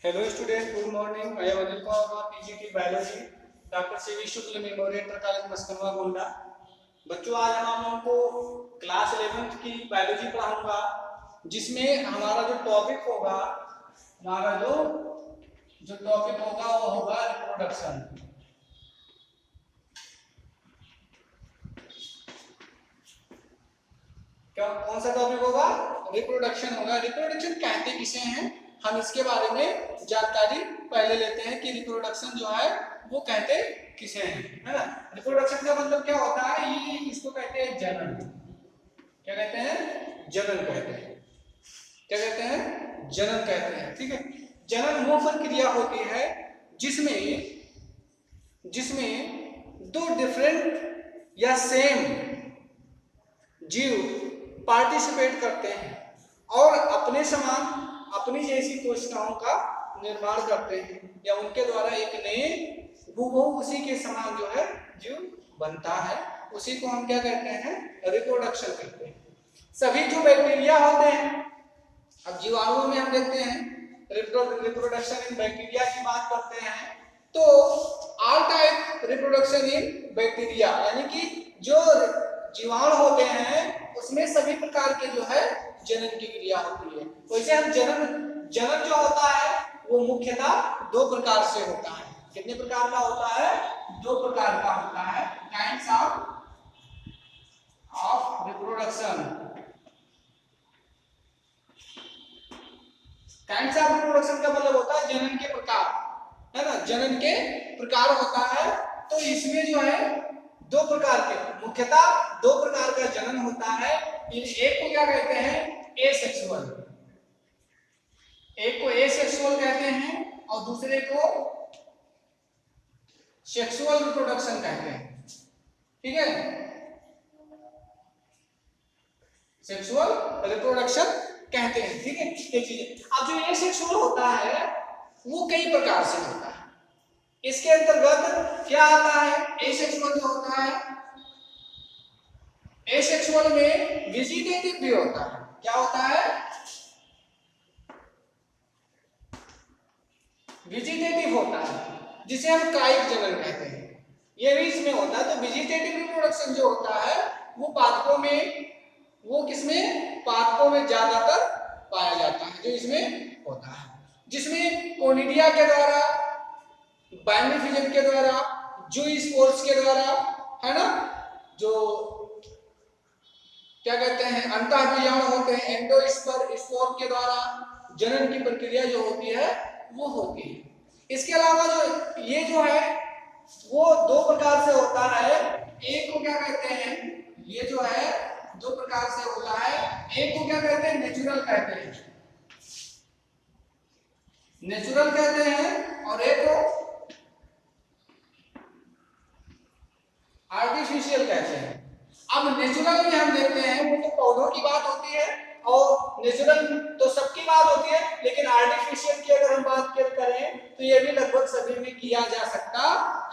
Hello student, good morning. I am Anil Kumar, PGT Biology, doctor C V Shukla memorial inter college Maskanwa Gonda. बच्चों आज हम आप लोगों को क्लास 11th की बायोलॉजी पढ़ाऊंगा, जिसमें हमारा जो टॉपिक होगा वो होगा रिप्रोडक्शन। क्या कौन सा टॉपिक होगा? रिप्रोडक्शन होगा। रिप्रोडक्शन कहते किसे हैं, हम इसके बारे में जानकारी पहले लेते हैं कि रिप्रोडक्शन जो है वो कहते किसे हैं, है ना। रिप्रोडक्शन का मतलब क्या होता है, ये इसको कहते हैं जनन। क्या कहते हैं? जनन कहते हैं। क्या कहते हैं? जनन कहते हैं। ठीक है। जनन वो प्रक्रिया होती है जिसमें दो डिफरेंट या सेम जीव पार्टिसिपेट करते हैं और अपने समान अपनी जैसी कोशिकाओं का निर्माण करते हैं, या उनके द्वारा एक नए हूबहू उसी के समान जो है जीव बनता है। उसी को हम क्या कहते हैं? रिप्रोडक्शन कहते हैं। सभी जो बैक्टीरिया होते हैं, अब जीवाणुओं में हम देखते हैं रिप्रोडक्शन इन बैक्टीरिया की बात करते हैं, तो all type reproduction in bacteria, यानी कि जो जीवाणु होते हैं उसमें सभी प्रकार के जो है जनन की क्रिया होती है। वैसे हम जनन जो होता है वो मुख्यतः दो प्रकार से होता है। कितने प्रकार का होता है? दो प्रकार का होता है। Kinds of reproduction. Kinds of reproduction का मतलब होता है जनन के प्रकार, है ना। जनन के प्रकार होता है, तो इसमें जो है दो प्रकार के, मुख्यतः दो प्रकार का जनन होता है। एक को क्या कहते हैं? एसेक्सुअल। एक को एसेक्सुअल कहते हैं और दूसरे को सेक्सुअल रिप्रोडक्शन कहते हैं। ठीक है, सेक्सुअल रिप्रोडक्शन कहते हैं। ठीक है, एक चीज। अब जो एसेक्सुअल होता है वो कई प्रकार से होता है। इसके अंतर्गत क्या आता है? एसेक्सुअल जो होता है, एसेक्सुअल में वेजिटेटिव भी होता है। क्या होता है? वेजिटेटिव होता है, जिसे हम कायिक जनन कहते हैं। ये भी इसमें होता है। तो वेजिटेटिव रिप्रोडक्शन जो होता है वो पादपों में, वो किसमें? पादपों में ज्यादातर पाया जाता है, जो इसमें होता है, जिसमें कोनिडिया के द्वारा, बाइनरी फिजन के द्वारा, जूस्पोर्स के द्वारा, है ना, जो क्या कहते हैं अंतःबीजाणु होते हैं, एंडोस्पोर के द्वारा जनन की प्रक्रिया जो होती है वो होती है। इसके अलावा जो ये जो है वो दो प्रकार से होता है। एक को क्या कहते हैं? ये जो है दो प्रकार से होता है। एक को क्या कहते हैं? नेचुरल कहते हैं, नेचुरल कहते हैं, और एक को आर्टिफिशियल कहते हैं। अब नेचुरल में हम देखते हैं वो तो पौधों की बात होती है, और नेचुरल तो सबकी बात होती है, लेकिन आर्टिफिशियल की अगर हम बात करें तो ये भी लगभग सभी में किया जा सकता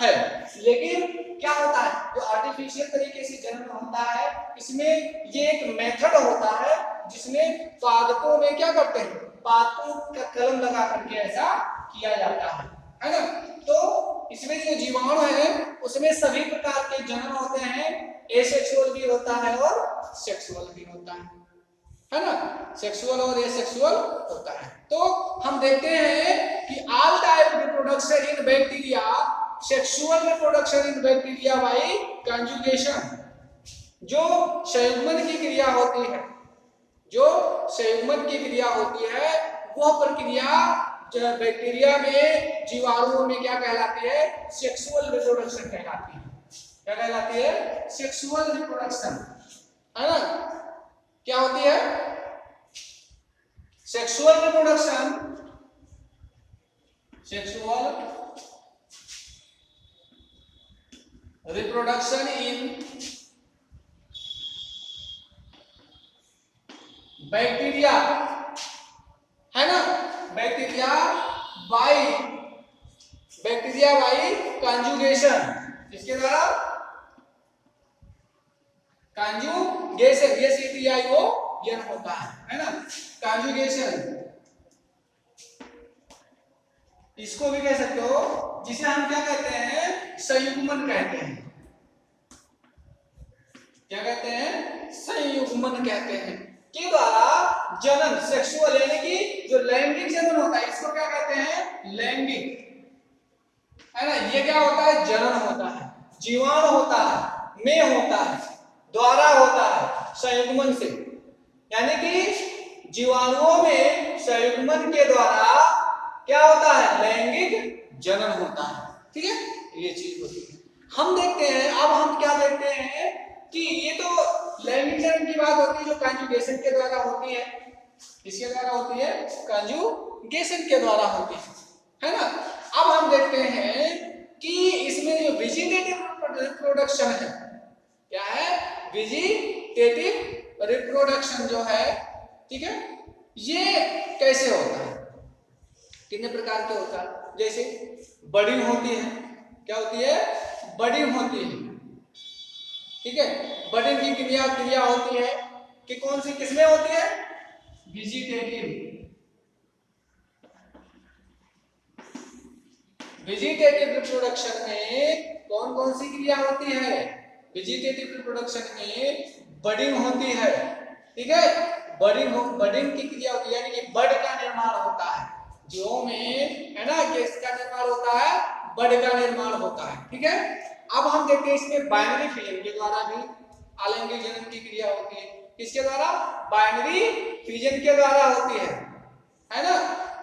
है। लेकिन क्या होता है, जो आर्टिफिशियल तरीके से जन्म होता है, इसमें ये एक मेथड होता है जिसमें पादपों में क्या करते हैं, पादपों का कलम लगा करके ऐसा किया जाता है ना। तो इसमें जो जीवाणु है उसमें सभी प्रकार के जन्म होते हैं। एसेक्सुअल भी होता है और सेक्सुअल भी होता है ना। सेक्सुअल और एसेक्सुअल होता है। तो हम देखते हैं कि all type reproduction in bacteria, sexual reproduction in bacteria by conjugation, जो संयुग्मन की क्रिया होती है, जो संयुग्मन की क्रिया होती है, वह प्रक्रिया बैक्टीरिया में, जीवाणुओं में क्या कहलाती है? सेक्सुअल रिप्रोडक्शन कहलाती है। क्या कहलाती है? सेक्सुअल रिप्रोडक्शन, है ना। क्या होती है? Sexual reproduction, sexual reproduction in bacteria, है ना। बैक्टीरिया बाय कंजुगेशन, इसके द्वारा कंजुगेशन, ये CTION होता है ना। कंजुगेशन इसको भी कह सकते हो, जिसे हम क्या कहते हैं, संयुग्मन कहते हैं। क्या कहते हैं, संयुग्मन कहते हैं, के द्वारा जनन, सेक्सुअल यानी कि जो लैंगिक जनन होता है, इसको क्या कहते हैं, लैंगिक, है ना। ये क्या होता है, जनन होता है, जीवाणु होता है, में होता है, द्वारा होता है, संयुग्मन से, यानी कि जीवाणुओं में संयुग्मन के द्वारा क्या होता है, लैंगिक जनन होता है। ठीक है, ये चीज होती है। हम देखते हैं, अब हम क्या देखते हैं कि ये तो लैंगिक जनन की बात होती है जो कंजुगेशन के द्वारा होती है। किसके द्वारा होती है, कंजुगेशन के द्वारा होती है ना। अब हम देखते हैं कि इसमें जो वेजिटेटिव रिप्रोडक्शन है, क्या है, वेजिटेटिव रिप्रोडक्शन जो है, ठीक है, ये कैसे होता है, कितने प्रकार के होता है। जैसे बडिंग होती है, क्या होती है, बडिंग होती है, ठीक है। बडिंग की क्रिया होती है कि कौन सी, किसमें होती है, वेजिटेटिव रिप्रोडक्शन में कौन कौन सी क्रिया होती है, वेजिटेटिव रिप्रोडक्शन में बडिंग होती है, ठीक है। बडिंग की क्रिया होती है, यानी कि बड का निर्माण होता है, जीवों में, है ना, कि इसका निर्माण होता है, बड का निर्माण होता है, ठीक है। अब हम देखते हैं इसमें बाइनरी फिजन के द्वारा भी अलैंगिक जनन की क्रिया होती है। किसके द्वारा, बाइनरी फिजन के द्वारा होती है ना।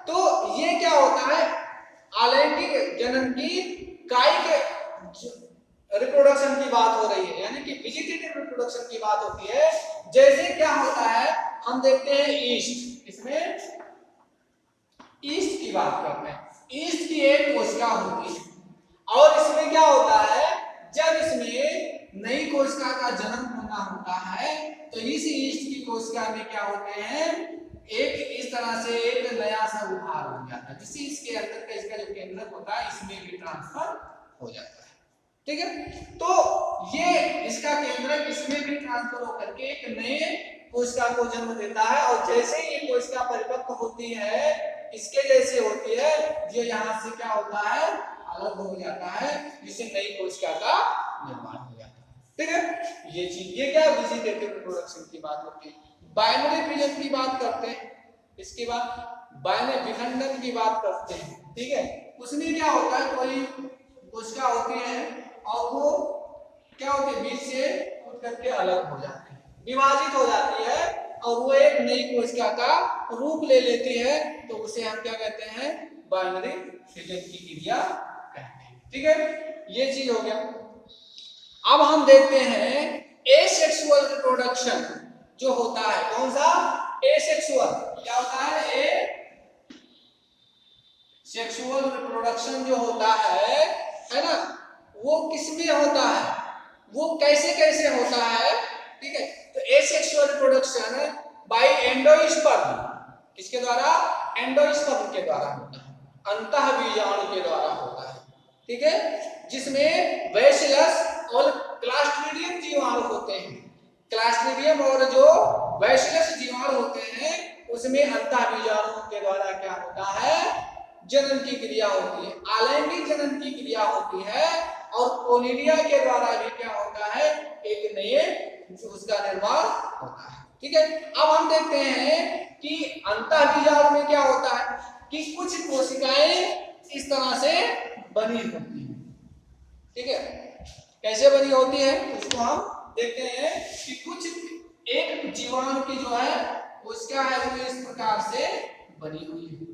तो ये क्या होता है, अलैंगिक जनन की कायिक रिप्रोडक्शन की बात हो रही है, यानी कि वेजिटेटिव रिप्रोडक्शन की बात होती है। जैसे क्या होता है, हम देखते हैं ईस्ट, इसमें ईस्ट की बात करते हैं। ईस्ट की एक कोशिका होती है और इसमें क्या होता है, जब इसमें नई कोशिका का जन्म होना होता है तो इस ईस्ट की कोशिका में क्या होते हैं, एक इस तरह से एक नया सा उभार हो जाता है, जिससे इसके अंदर का इसका जो केंद्रक होता है इसमें भी ट्रांसफर हो जाता है, ठीक है। तो ये इसका केंद्रक इसमें भी ट्रांसफर होकर के एक नए कोशिका को जन्म देता है और जैसे ही ये कोशिका परिपक्व होती है, इसके जैसे होती है, ये यहाँ से क्या होता है, अलग हो जाता है, जिससे नई कोशिका का निर्माण हो जाता है, ठीक है। ये चीज, ये क्या वेजिटेटिव रिप्रोडक्शन की बात होती है। बाइनरी फिजन की बात करते हैं, इसके बाद बाइनरी विखंडन की बात करते हैं, ठीक है। उसमें क्या होता है, कोई कोशिका होती है और वो क्या होती है, बीच से टूट करके अलग हो जाती है, विभाजित हो जाती है और वो एक नई कोशिका का रूप ले लेती है, तो उसे हम क्या कहते हैं, बाइनरी फिजन की क्रिया कहते हैं, ठीक है। ये चीज हो गया। अब हम देखते हैं एसेक्सुअल रिप्रोडक्शन जो होता है, कौन सा, एसेक्सुअल, क्या होता है, सेक्सुअल रिप्रोडक्शन जो होता है ना, वो किसमें होता है, वो कैसे कैसे होता है, ठीक है। तो एसेक्सुअल रिप्रोडक्शन बाय एंडोस्पर्म, किसके द्वारा, एंडोस्पर्म के द्वारा होता है, अंतःबीजाणु के द्वारा होता है, ठीक है। जिसमें बैसिलस और क्लास्ट्रीडियम जीवाणु होते हैं, क्लास्ट्रीडियम और जो बैसिलस जीवाणु होते हैं उसमें अंतःबीजाणु के द्वारा क्या होता है, जनन की क्रिया होती है, अलैंगिक जनन की क्रिया होती है और कोनिडिया के द्वारा भी क्या होता है, एक नए उसका निर्माण होता है, ठीक है। अब हम देखते हैं कि अंतःबीजाणु में क्या होता है कि कुछ कोशिकाएं इस तरह से बनी होती है, ठीक है। कैसे बनी होती है उसको हम देखते हैं कि कुछ एक जीवाणु की जो है कोशिका है वो इस प्रकार से बनी हुई है,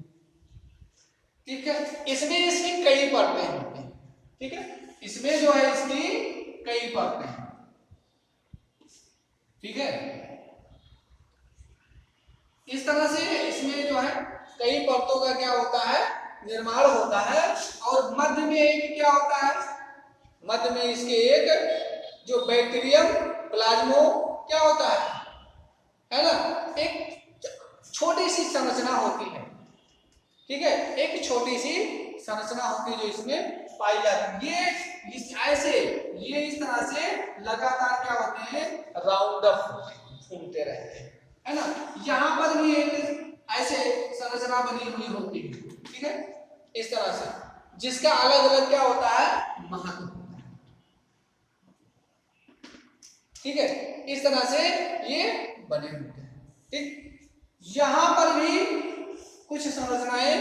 ठीक है। इसमें इसकी कई परतें होती हैं, ठीक है, इसमें जो है इसकी कई परतें हैं, ठीक है। इस तरह से इसमें जो है कई परतों का क्या होता है, निर्माण होता है और मध्य में एक क्या होता है, मध्य में इसके एक जो बैक्टीरियम प्लाज्मो क्या होता है ना, एक छोटी सी संरचना होती है, ठीक है, एक छोटी सी संरचना होती है जो इसमें पाई जाती है। ये इस तरह से लगातार क्या होते हैं, राउंड अप घूमते रहते हैं, है ना। यहाँ पर भी एक ऐसे संरचना बनी हुई होती है, ठीक है, इस तरह से, जिसका अलग अलग क्या होता है, महत्व होता है। ठीक है, इस तरह से ये बने होते हैं। ठीक, यहां पर भी कुछ संरचनाएं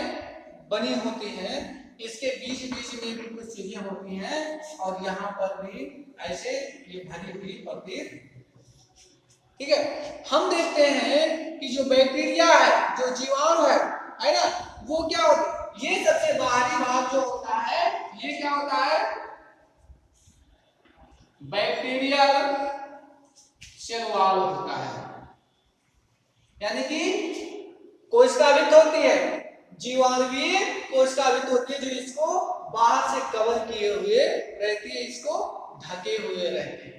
बनी होती हैं, इसके बीच बीच में भी कुछ चीजें होती हैं, और यहाँ पर भी ऐसे ये भरी हुई होती है। ठीक है, हम देखते हैं कि जो बैक्टीरिया है, जो जीवाणु है ना, वो क्या होता है, ये सबसे बाहरी भाग जो होता है, ये क्या होता है, बैक्टीरियल सेल वॉल होता है, यानी कि कोशिकावित होती है, जीवाणुवीय कोशिकावित होती है, जो इसको बाहर से कवर किए हुए रहती है, इसको ढके हुए रहती है।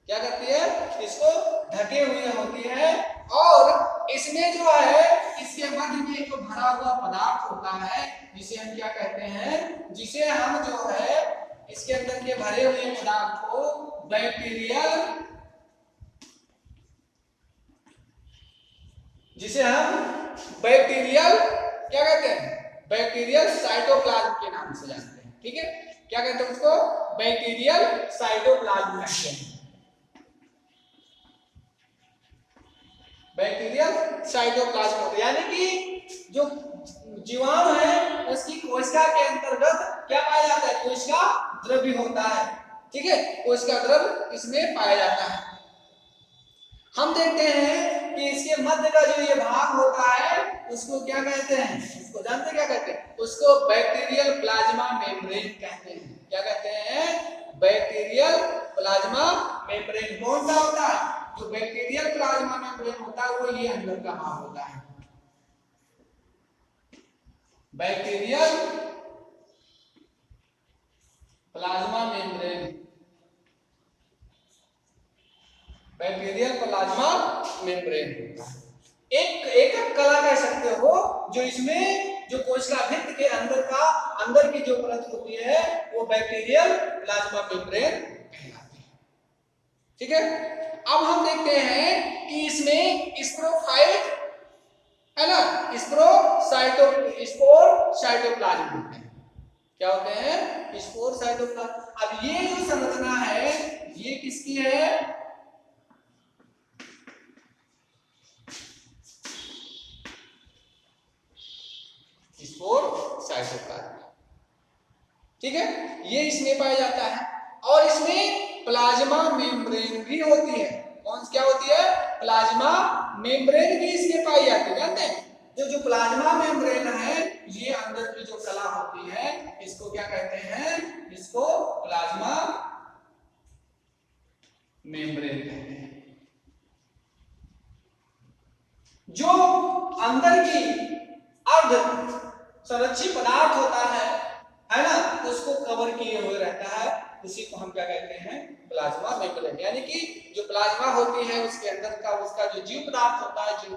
क्या करती है, इसको ढके हुए होती है, और इसमें जो है, इसके मध्य में जो भरा हुआ पदार्थ होता है, जिसे हम क्या कहते हैं, जिसे हम जो है इसके अंदर के भरे हुए पदार्थ को बैक्टीरियल, जिसे हम बैक्टीरियल क्या कहते हैं, बैक्टीरियल साइटोप्लाज्म के नाम से जानते हैं। ठीक है, क्या कहते हैं उसको, बैक्टीरियल साइटोप्लाज्म कहते हैं, बैक्टीरियल साइटोप्लाज्म होते हैं, यानी कि जो जीवाणु है उसकी कोशिका के अंतर्गत क्या पाया जाता है, कोशिका द्रव्य होता है। ठीक है, कोशिका द्रव्य इसमें पाया जाता है। हम देखते हैं कि इसके मध्य का जो ये भाग होता है, उसको क्या कहते हैं, उसको जानते क्या कहते हैं, उसको बैक्टीरियल प्लाज्मा मेम्ब्रेन कहते हैं। क्या कहते हैं, बैक्टीरियल प्लाज्मा मेम्ब्रेन। कौन सा होता है, जो बैक्टीरियल प्लाज्मा मेम्ब्रेन होता है, वो ये अंदर का भाग होता है, bacterial plasma membrane, bacterial plasma membrane. एक कला कह सकते हो, जो इसमें जो कोशिका भित्ति के अंदर का, अंदर की जो परत होती है, वो बैक्टीरियल प्लाज्मा मेम्ब्रेन कहलाती है। ठीक है, अब हम देखते हैं कि इसमें स्पोरोफाइट है ना, स्पोर साइटोप्लाज्म होते हैं। क्या होते हैं, स्पोर साइटोप्लाज्म। अब ये जो संरचना है, ये किसकी है, स्पोर साइटोप्लाज्म। ठीक है, ये इसमें पाया जाता है, और इसमें प्लाज्मा मेम्ब्रेन भी होती है। कौन क्या होती है, प्लाज्मा मेम्ब्रेन भी इसमें पाई जाती है। जानते हैं, जो प्लाज्मा मेम्ब्रेन है, ये अंदर की जो कला होती है, इसको क्या कहते हैं, इसको प्लाज्मा मेम्ब्रेन कहते हैं। जो अंदर की अर्ध संरक्षित पदार्थ होता है ना, उसको कवर किए हुए रहता है, उसी को हम क्या कहते हैं, प्लाज्मा मेम्ब्रेन। यानी कि जो प्लाज्मा होती है, उसके अंदर का उसका जो जीव पदार्थ होता है, जीव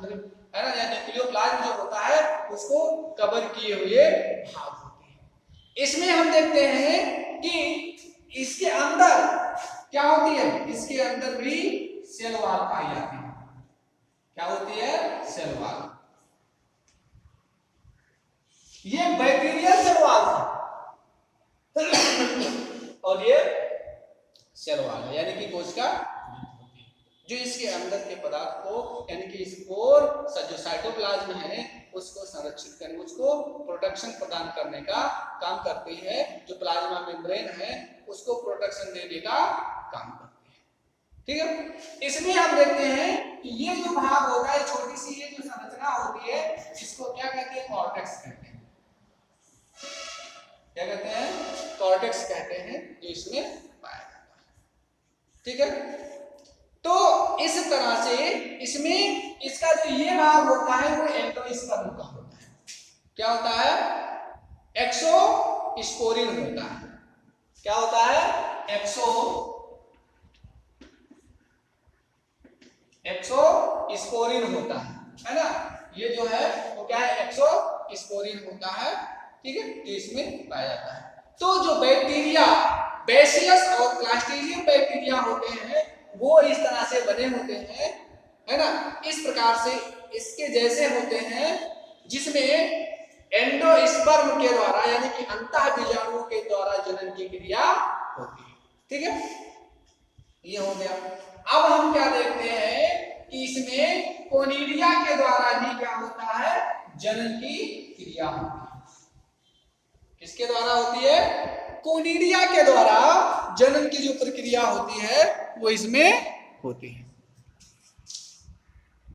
है ना, या न्यूक्लियोप्लाज्म जो होता है, उसको कवर किए हुए भाग होते हैं। इसमें हम देखते हैं कि इसके अंदर क्या होती है, इसके अंदर भी सेल वॉल पाई जाती है। क्या होती है, सेल वॉल। ये बैक्टीरियल सेल वॉल है और ये सेल वॉल है, यानी कि कोशिका जो इसके अंदर के पदार्थ को, यानी कि स्पोर जो साइटोप्लाज्म है, उसको संरक्षित करने, उसको प्रोटेक्शन प्रदान करने का काम करती है। जो प्लाज्मा मेम्ब्रेन है, उसको प्रोटेक्शन देने का काम करती है। ठीक है, इसमें हम देखते हैं कि ये जो भाग होता है, छोटी सी ये जो संरचना होती है, इसको क्या कहते हैं, कॉर्टेक्स कहते हैं। क्या कहते हैं, कॉर्टेक्स कहते हैं, जो इसमें पाया जाता है। ठीक है, तो इस तरह से इसमें इसका जो ये भाग होता है, वो एंडोस्पर्म का होता है। क्या होता है, एक्सोस्पोरिन होता है। क्या होता है, एक्सोस्पोरिन होता है ना, ये जो है वो क्या है, एक्सोस्पोरिन होता है। ठीक है, जो इसमें पाया जाता है। तो जो बैक्टीरिया, बेसिलस और क्लास्ट्रीडियम बैक्टीरिया होते हैं, वो इस तरह से बने होते हैं, है ना, इस प्रकार से इसके जैसे होते हैं, जिसमें एंडोस्पर्म के द्वारा यानी कि अंतः बीजाणु के द्वारा जनन की क्रिया होती है। ठीक है, ये हो गया। अब हम क्या देखते हैं कि इसमें कोनिडिया के द्वारा ही क्या होता है, जनन की क्रिया होती है। किसके द्वारा होती है? कोनिडिया के द्वारा जनन की जो प्रक्रिया होती है वो इसमें होती है।